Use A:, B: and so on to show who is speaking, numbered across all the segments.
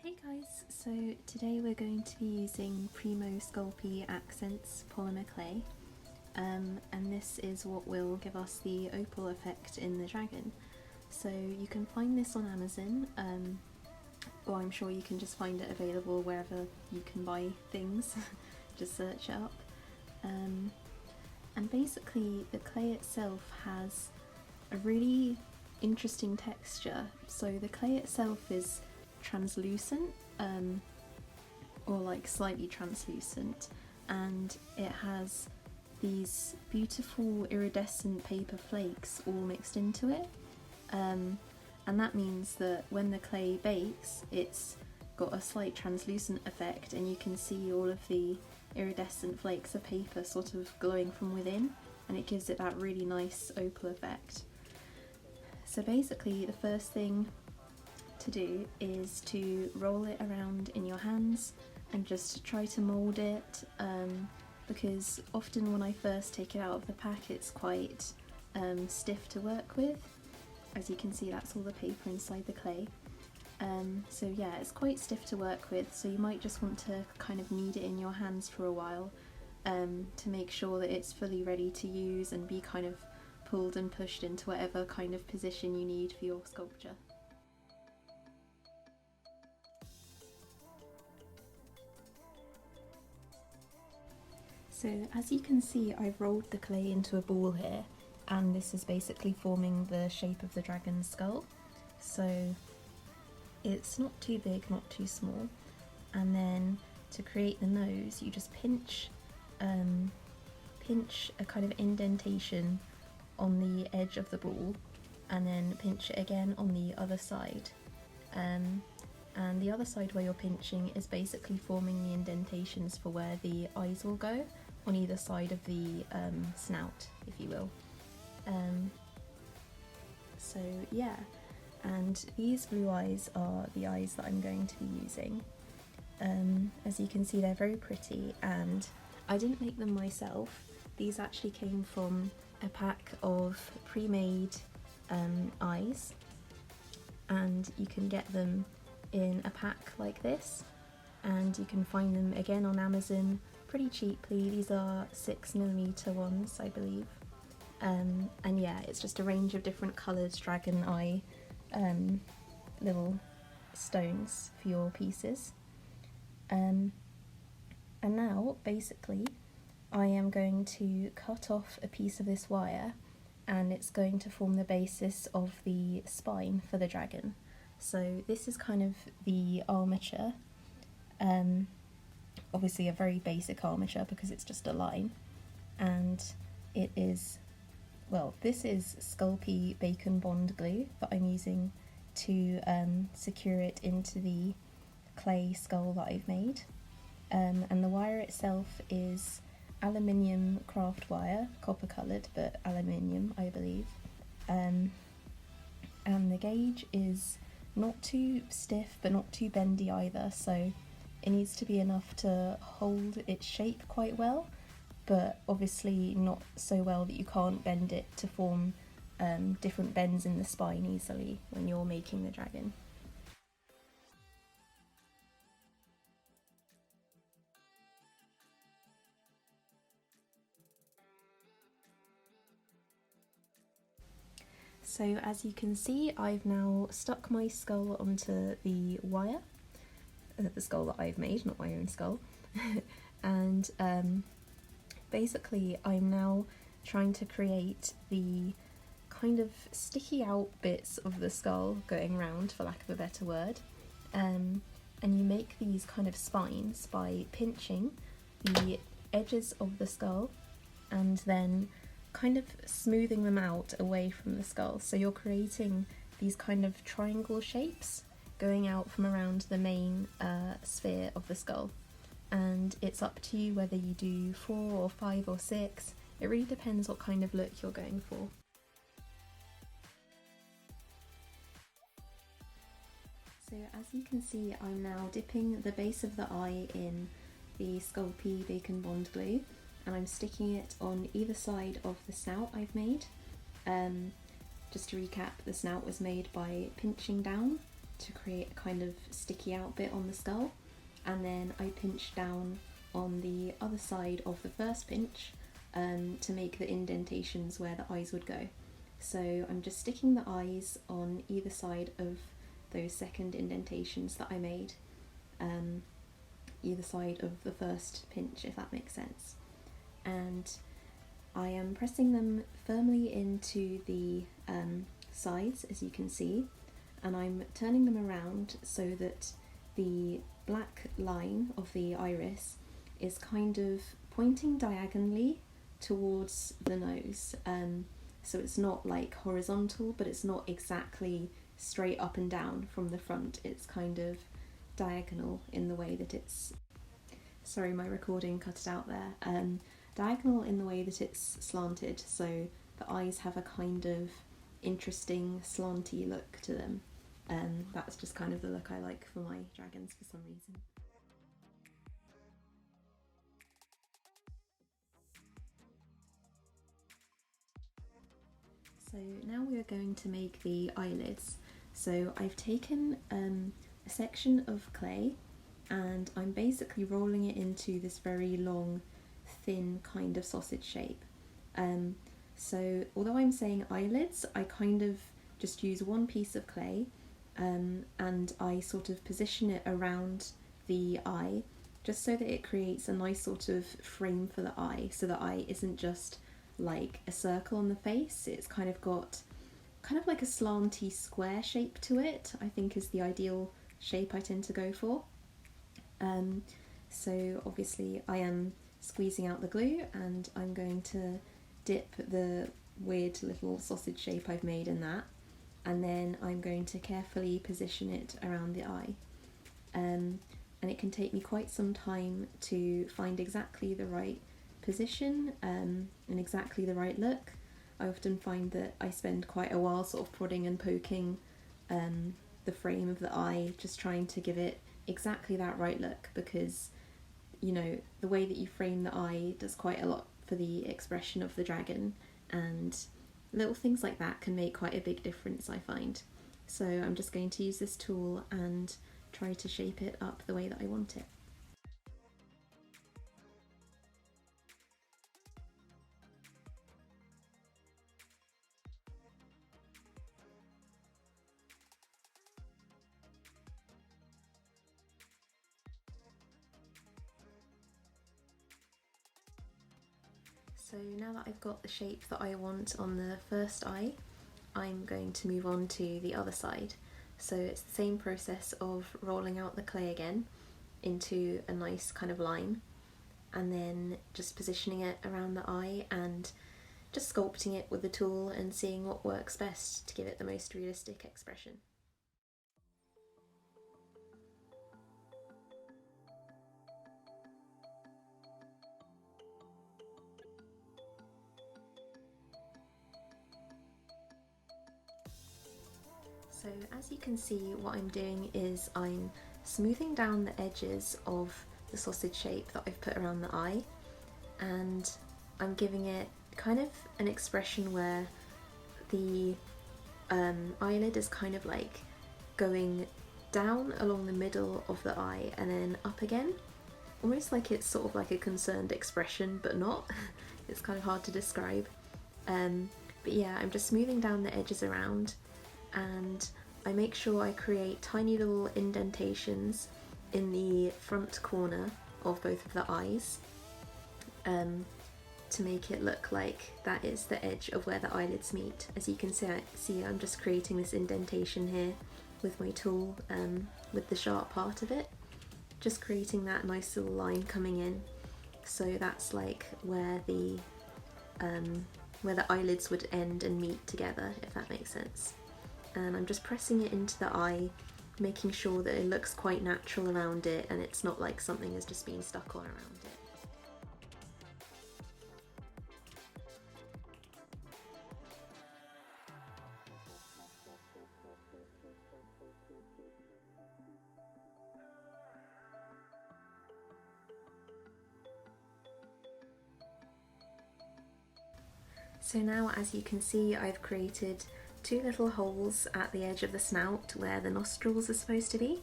A: Hey guys, so today we're going to be using Primo Sculpey Accents polymer clay, and this is what will give us the opal effect in the dragon. So you can find this on Amazon, or I'm sure you can just find it available wherever you can buy things, just search it up. And basically the clay itself has a really interesting texture. So the clay itself is translucent, or like slightly translucent, and it has these beautiful iridescent paper flakes all mixed into it, and that means that when the clay bakes it's got a slight translucent effect and you can see all of the iridescent flakes of paper sort of glowing from within, and it gives it that really nice opal effect. So basically the first thing to do is to roll it around in your hands and just try to mould it, because often when I first take it out of the pack it's quite stiff to work with. As you can see, that's all the paper inside the clay. So yeah, it's quite stiff to work with, so you might just want to kind of knead it in your hands for a while to make sure that it's fully ready to use and be kind of pulled and pushed into whatever kind of position you need for your sculpture. So as you can see, I've rolled the clay into a ball here, and this is basically forming the shape of the dragon's skull. So it's not too big, not too small. And then to create the nose, you just pinch a kind of indentation on the edge of the ball, and then pinch it again on the other side. And the other side where you're pinching is basically forming the indentations for where the eyes will go on either side of the snout, if you will. So yeah, and these blue eyes are the eyes that I'm going to be using. As you can see, they're very pretty, and I didn't make them myself. These actually came from a pack of pre-made eyes, and you can get them in a pack like this, and you can find them again on Amazon pretty cheaply. These are 6mm ones, I believe, and yeah, it's just a range of different coloured dragon eye little stones for your pieces. And now basically I am going to cut off a piece of this wire, and it's going to form the basis of the spine for the dragon. So this is kind of the armature, obviously a very basic armature because it's just a line, and it is, well, this is Sculpey bacon bond glue that I'm using to secure it into the clay skull that I've made, and the wire itself is aluminium craft wire, copper coloured but aluminium, I believe, and the gauge is not too stiff but not too bendy either, so it needs to be enough to hold its shape quite well, but obviously not so well that you can't bend it to form different bends in the spine easily when you're making the dragon. So as you can see, I've now stuck my skull onto the wire, the skull that I've made, not my own skull, and basically I'm now trying to create the kind of sticky out bits of the skull going round, for lack of a better word, and you make these kind of spines by pinching the edges of the skull and then kind of smoothing them out away from the skull, so you're creating these kind of triangle shapes going out from around the main sphere of the skull. And it's up to you whether you do 4 or 5 or 6, it really depends what kind of look you're going for. So as you can see, I'm now dipping the base of the eye in the Sculpey bacon bond glue, and I'm sticking it on either side of the snout I've made. Just to recap, the snout was made by pinching down to create a kind of sticky out bit on the skull, and then I pinched down on the other side of the first pinch to make the indentations where the eyes would go. So I'm just sticking the eyes on either side of those second indentations that I made, either side of the first pinch, if that makes sense. And I am pressing them firmly into the sides, as you can see, and I'm turning them around so that the black line of the iris is kind of pointing diagonally towards the nose. So it's not like horizontal, but it's not exactly straight up and down from the front. It's kind of diagonal in the way that it's... Sorry, my recording cut it out there. Diagonal in the way that it's slanted, so the eyes have a kind of interesting slanty look to them. That's just kind of the look I like for my dragons for some reason. So now we are going to make the eyelids. So I've taken a section of clay and I'm basically rolling it into this very long, thin kind of sausage shape. So although I'm saying eyelids, I kind of just use one piece of clay and I sort of position it around the eye just so that it creates a nice sort of frame for the eye, so the eye isn't just like a circle on the face. It's kind of got kind of like a slanty square shape to it, I think is the ideal shape I tend to go for. So obviously I am squeezing out the glue and I'm going to dip the weird little sausage shape I've made in that, and then I'm going to carefully position it around the eye. And it can take me quite some time to find exactly the right position and exactly the right look. I often find that I spend quite a while sort of prodding and poking the frame of the eye, just trying to give it exactly that right look, because you know the way that you frame the eye does quite a lot for the expression of the dragon, and little things like that can make quite a big difference, I find. So I'm just going to use this tool and try to shape it up the way that I want it. So now that I've got the shape that I want on the first eye, I'm going to move on to the other side. So it's the same process of rolling out the clay again into a nice kind of line, and then just positioning it around the eye and just sculpting it with the tool and seeing what works best to give it the most realistic expression. So as you can see, what I'm doing is I'm smoothing down the edges of the sausage shape that I've put around the eye, and I'm giving it kind of an expression where the eyelid is kind of like going down along the middle of the eye and then up again, almost like it's sort of like a concerned expression, but not. It's kind of hard to describe. But yeah, I'm just smoothing down the edges around, and I make sure I create tiny little indentations in the front corner of both of the eyes to make it look like that is the edge of where the eyelids meet. As you can see, I'm just creating this indentation here with my tool, with the sharp part of it, just creating that nice little line coming in. So that's like where the eyelids would end and meet together, if that makes sense. And I'm just pressing it into the eye, making sure that it looks quite natural around it and it's not like something has just been stuck on around it. So now, as you can see, I've created two little holes at the edge of the snout where the nostrils are supposed to be,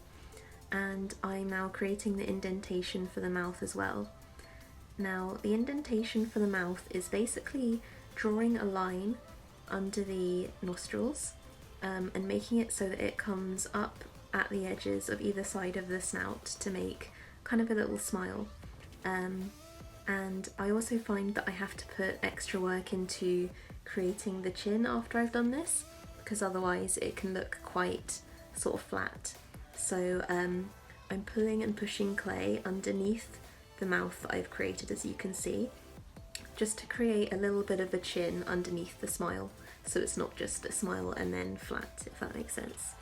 A: and I'm now creating the indentation for the mouth as well. Now the indentation for the mouth is basically drawing a line under the nostrils and making it so that it comes up at the edges of either side of the snout to make kind of a little smile. And I also find that I have to put extra work into creating the chin after I've done this, because otherwise it can look quite sort of flat. So I'm pulling and pushing clay underneath the mouth that I've created, as you can see, just to create a little bit of a chin underneath the smile, so it's not just a smile and then flat, if that makes sense.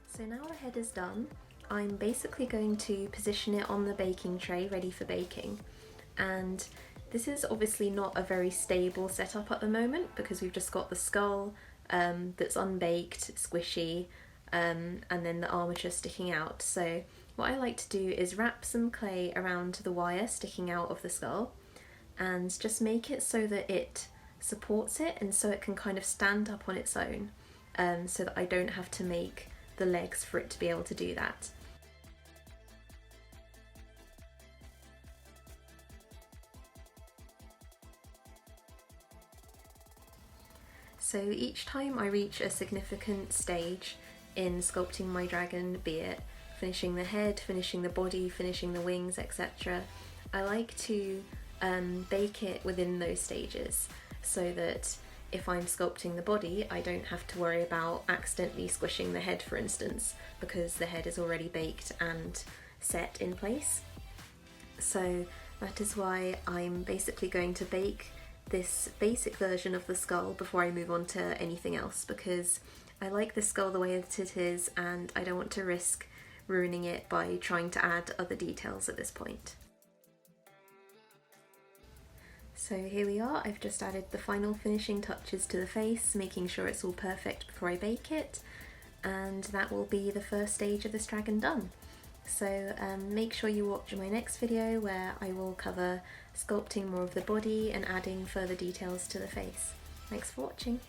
A: So now the head is done, I'm basically going to position it on the baking tray ready for baking. And this is obviously not a very stable setup at the moment because we've just got the skull that's unbaked, squishy, and then the armature sticking out. So what I like to do is wrap some clay around the wire sticking out of the skull and just make it so that it supports it and so it can kind of stand up on its own, so that I don't have to make the legs for it to be able to do that. So each time I reach a significant stage in sculpting my dragon, be it finishing the head, finishing the body, finishing the wings, etc., I like to bake it within those stages so that if I'm sculpting the body, I don't have to worry about accidentally squishing the head, for instance, because the head is already baked and set in place. So that is why I'm basically going to bake this basic version of the skull before I move on to anything else, because I like the skull the way that it is and I don't want to risk ruining it by trying to add other details at this point. So here we are, I've just added the final finishing touches to the face, making sure it's all perfect before I bake it, and that will be the first stage of this dragon done. So make sure you watch my next video where I will cover sculpting more of the body and adding further details to the face. Thanks for watching.